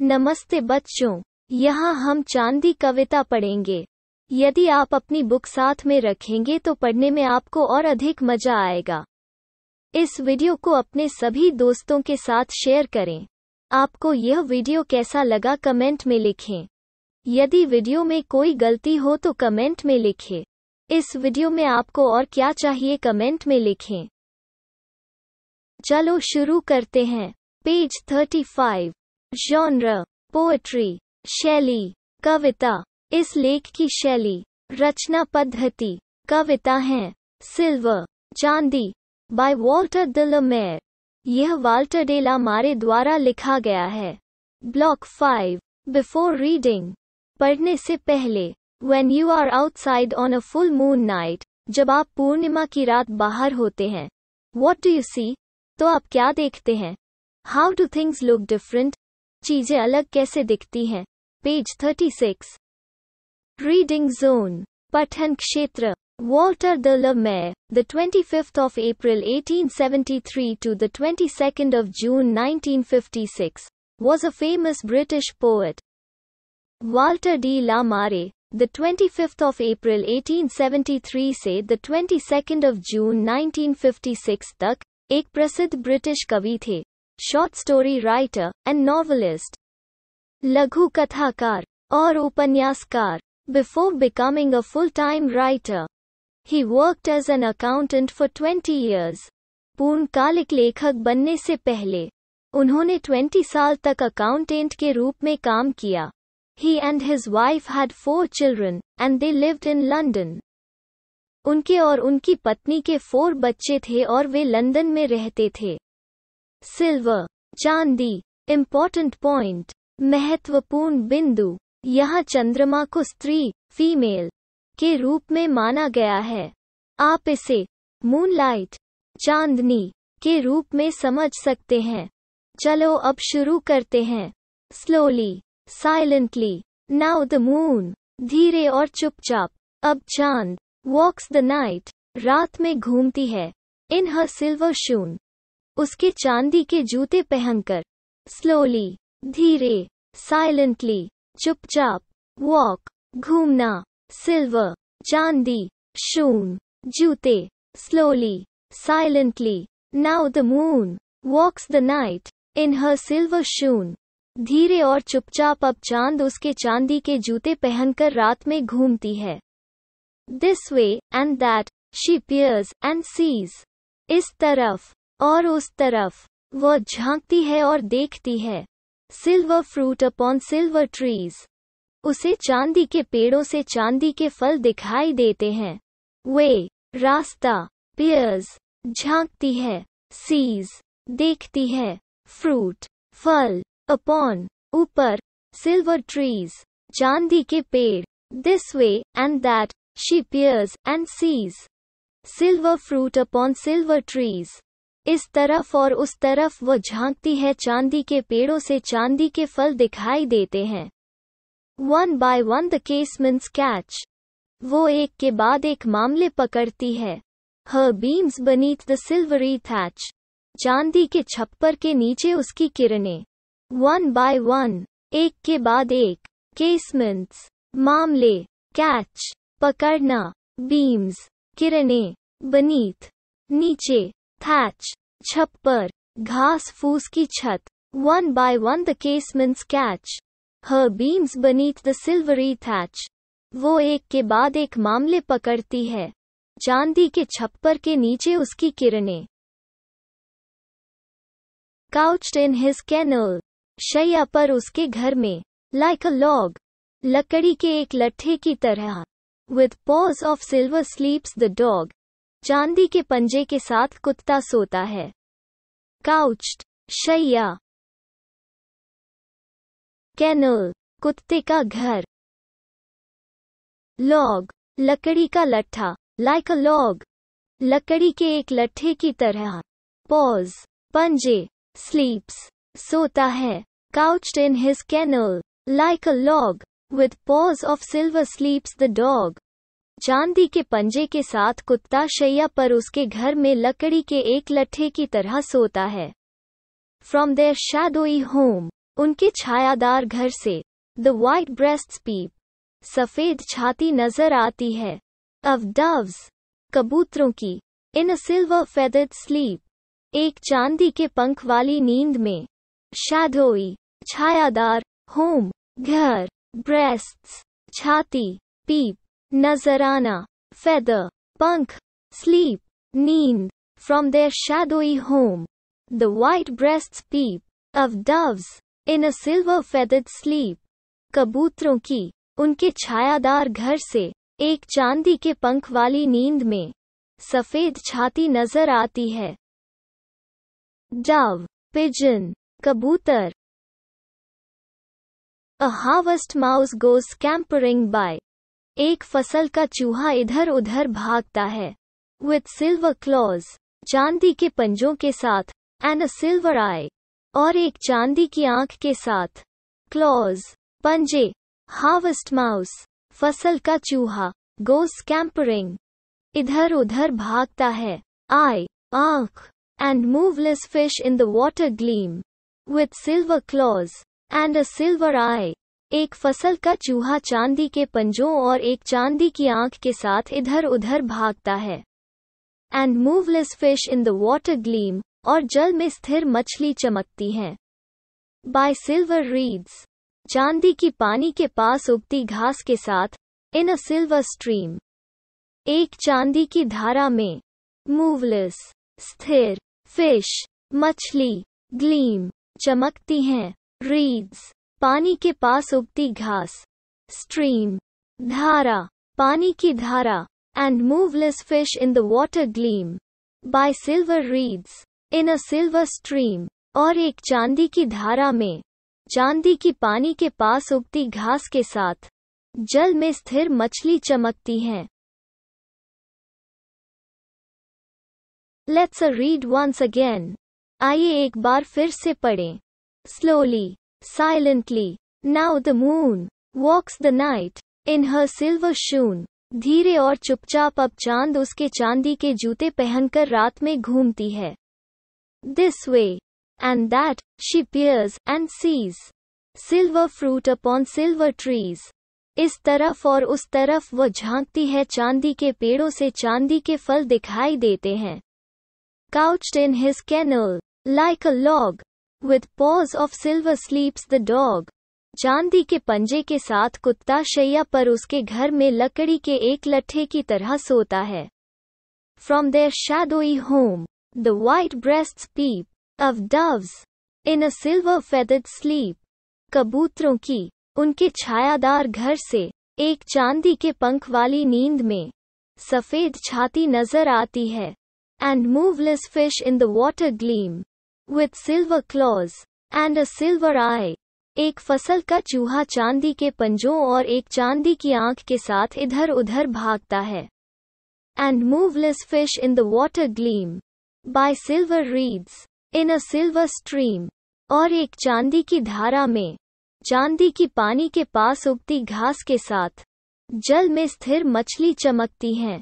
नमस्ते बच्चों, यहाँ हम चांदी कविता पढ़ेंगे। यदि आप अपनी बुक साथ में रखेंगे तो पढ़ने में आपको और अधिक मजा आएगा। इस वीडियो को अपने सभी दोस्तों के साथ शेयर करें। आपको यह वीडियो कैसा लगा कमेंट में लिखें। यदि वीडियो में कोई गलती हो तो कमेंट में लिखें। इस वीडियो में आपको और क्या चाहिए कमेंट में लिखें। चलो शुरू करते हैं। पेज 35। Genre poetry. शैली कविता। इस लेख की शैली रचना पद्धति कविता है। सिल्वर चांदी बाय वॉल्टर डे ला मारे। यह वाल्टर डे ला मारे द्वारा लिखा गया है। ब्लॉक 5। बिफोर रीडिंग पढ़ने से पहले। When you are outside on a full moon night, जब आप पूर्णिमा की रात बाहर होते हैं। What do you see? तो आप क्या देखते हैं? How do things look different? चीजें अलग कैसे दिखती हैं? पेज 36। रीडिंग जोन पठन क्षेत्र। Walter de la Mare, the 25th of April 1873 to the 22nd of June 1956, was a famous British poet. Walter de la Mare, the 25th of April 1873 से the 22nd of June 1956 तक एक प्रसिद्ध British कवि थे, short story writer and novelist, लघु कथाकार और उपन्यासकार। Before becoming a full-time writer, he worked as an accountant for 20 years. पूर्णकालिक लेखक बनने से पहले उन्होंने 20 साल तक अकाउंटेंट के रूप में काम किया। He and his wife had 4 children, and they lived in London. उनके और उनकी पत्नी के 4 बच्चे थे और वे लंदन में रहते थे। सिल्वर चांदी इम्पोर्टेंट पॉइंट महत्वपूर्ण बिंदु। यहाँ चंद्रमा को स्त्री फीमेल के रूप में माना गया है। आप इसे मूनलाइट चांदनी के रूप में समझ सकते हैं। चलो अब शुरू करते हैं। Slowly silently now the moon धीरे और चुपचाप अब चांद वॉक्स द नाइट रात में घूमती है। इन हर सिल्वर शून उसके चांदी के जूते पहनकर। स्लोली धीरे साइलेंटली चुपचाप वॉक घूमना सिल्वर चांदी शून जूते slowly silently now the moon walks the night in her silver shoon धीरे और चुपचाप अब चांद उसके चांदी के जूते पहनकर रात में घूमती है। This way and that she peers and sees इस तरफ और उस तरफ वह झांकती है और देखती है। Silver fruit upon silver trees उसे चांदी के पेड़ों से चांदी के फल दिखाई देते हैं। वे रास्ता पियर्स झांकती है सीज देखती है फ्रूट फल अपॉन ऊपर सिल्वर ट्रीज चांदी के पेड़। This way and that she peers and sees silver fruit upon silver trees इस तरफ और उस तरफ वह झांकती है चांदी के पेड़ों से चांदी के फल दिखाई देते हैं। One by one the casements catch वो एक के बाद एक मामले पकड़ती है। Her beams beneath the silvery thatch चांदी के छप्पर के नीचे उसकी किरणें। One by one एक के बाद एक casements मामले catch पकड़ना beams किरणें beneath नीचे thatch छप्पर घास फूस की छत। One by one the casements catch her beams beneath the silvery thatch वो एक के बाद एक मामले पकड़ती है चांदी के छप्पर के नीचे उसकी किरणें। Couched in his kennel शैया पर उसके घर में। Like a log लकड़ी के एक लट्ठे की तरह। With paws of silver sleeps the dog चांदी के पंजे के साथ कुत्ता सोता है। Couched शैया Kennel कुत्ते का घर। Log लकड़ी का लट्ठा। Like a log लकड़ी के एक लट्ठे की तरह। Paws पंजे sleeps सोता है। Couched in his kennel like a log with paws of silver sleeps the dog चांदी के पंजे के साथ कुत्ता शैया पर उसके घर में लकड़ी के एक लट्ठे की तरह सोता है। From their shadowy home उनके छायादार घर से। The white breasts peep, सफेद छाती नजर आती है। Of doves, कबूतरों की। In a silver feathered sleep, एक चांदी के पंख वाली नींद में। Shadowy, छायादार। Home, घर। Breasts, छाती। Peep, नजर आना। Feather, पंख। Sleep, नींद। From their shadowy home, the white breasts peep, of doves, in a silver feathered sleep. कबूतरों की, उनके छायादार घर से, एक चांदी के पंख वाली नींद में, सफेद छाती नजर आती है। Dove, pigeon, कबूतर। A harvest mouse goes scampering by, एक फसल का चूहा इधर उधर भागता है। With silver claws, चांदी के पंजों के साथ। And a silver eye, और एक चांदी की आंख के साथ। Claws, पंजे। Harvest mouse, फसल का चूहा। Goes scampering, इधर उधर भागता है। Eye, आंख। And moveless fish in the water gleam, with silver claws, and a silver eye, एक फसल का चूहा चांदी के पंजों और एक चांदी की आंख के साथ इधर उधर भागता है। And moveless fish in the water gleam, और जल में स्थिर मछली चमकती हैं। By silver reeds, चांदी की पानी के पास उगती घास के साथ। In a silver stream, एक चांदी की धारा में। Moveless, स्थिर। Fish, मछली। Gleam, चमकती हैं। Reeds, पानी के पास उगती घास। Stream, धारा। पानी की धारा। And moveless fish in the water gleam, by silver reeds, in a silver stream, और एक चांदी की धारा में, चांदी की पानी के पास उगती घास के साथ, जल में स्थिर मछली चमकती हैं। Let's read once again. आइए एक बार फिर से पढ़ें। Slowly, silently, now the moon walks the night in her silver shoon. धीरे और चुपचाप अब चांद उसके चांदी के जूते पहनकर रात में घूमती है। This way and that, she peers and sees silver fruit upon silver trees. इस तरफ और उस तरफ वो झांकती है, चांदी के पेड़ों से चांदी के फल दिखाई देते हैं। Couched in his kennel, like a log, with paws of silver sleeps the dog. चांदी के पंजे के साथ कुत्ता शैया पर उसके घर में लकड़ी के एक लट्ठे की तरह सोता है। From their shadowy home, the white breasts peep, of doves, in a silver feathered sleep. कबूतरों की, उनके छायादार घर से, एक चांदी के पंख वाली नींद में, सफेद छाती नजर आती है। And moveless fish in the water gleam, with silver claws, and a silver eye. एक फसल का चूहा चांदी के पंजों और एक चांदी की आंख के साथ इधर उधर भागता है। And moveless fish in the water gleam, by silver reeds, in a silver stream, और एक चांदी की धारा में, चांदी की पानी के पास उगती घास के साथ, जल में स्थिर मछली चमकती हैं।